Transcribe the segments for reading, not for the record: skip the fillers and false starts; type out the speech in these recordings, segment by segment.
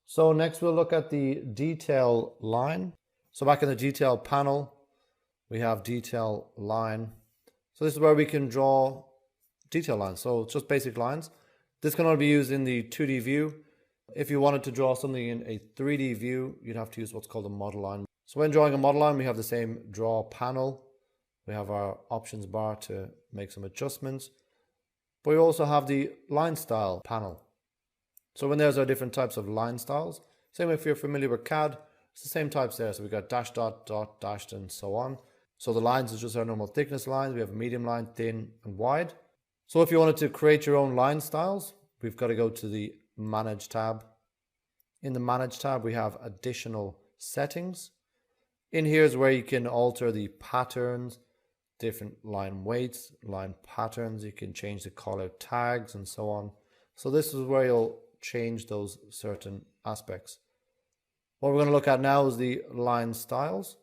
So next we'll look at the detail line. So back in the detail panel, we have detail line. So this is where we can draw detail lines. So it's just basic lines. This can only be used in the 2D view. If you wanted to draw something in a 3D view, you'd have to use what's called a model line. So when drawing a model line, we have the same draw panel. We have our options bar to make some adjustments. But we also have the line style panel. So when there's our different types of line styles, same if you're familiar with CAD, it's the same types there. So we've got dash, dot, dot, dashed, and so on. So the lines is just our normal thickness lines. We have medium line, thin, and wide. So if you wanted to create your own line styles, we've got to go to the Manage tab. In the Manage tab, we have additional settings. In here is where you can alter the patterns, different line weights, line patterns. You can change the color tags and so on. So this is where you'll change those certain aspects. What we're going to look at now is the line styles.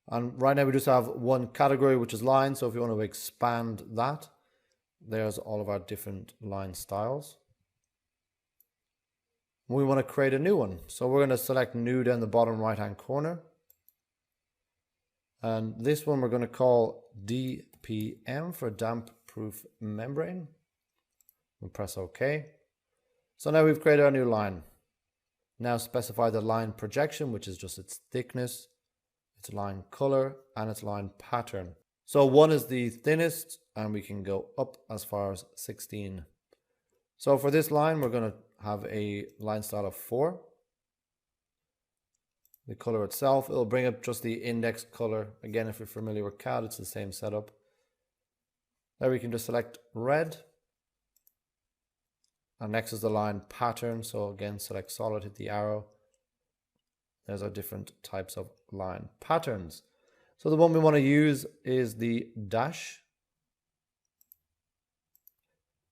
And right now we just have one category, which is line. So if you want to expand that, there's all of our different line styles. We want to create a new one. So we're going to select new down the bottom right hand corner. And this one we're going to call DPM for damp proof membrane. We'll press OK. So now we've created our new line. Now specify the line projection, which is just its thickness, its line color, and its line pattern. So 1 is the thinnest, and we can go up as far as 16. So for this line, we're going to have a line style of 4. The color itself, it'll bring up just the index color. Again, if you're familiar with CAD, it's the same setup. There we can just select red. And next is the line pattern. So again, select solid, hit the arrow. There's our different types of line patterns. So the one we want to use is the dash.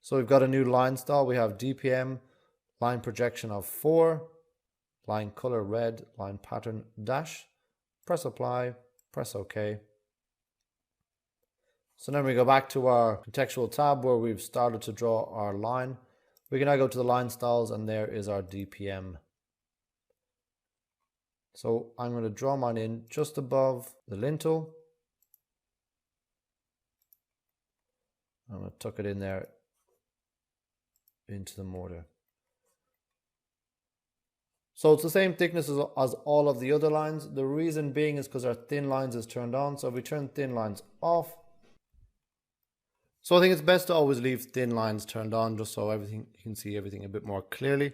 So we've got a new line style. We have DPM, line projection of 4, line color red, line pattern dash. Press apply, press OK. So then we go back to our contextual tab where we've started to draw our line. We can now go to the line styles, and there is our DPM. So I'm going to draw mine in just above the lintel. I'm going to tuck it in there into the mortar. So it's the same thickness as all of the other lines. The reason being is because our thin lines is turned on. So if we turn thin lines off, so I think it's best to always leave thin lines turned on just so you can see everything a bit more clearly.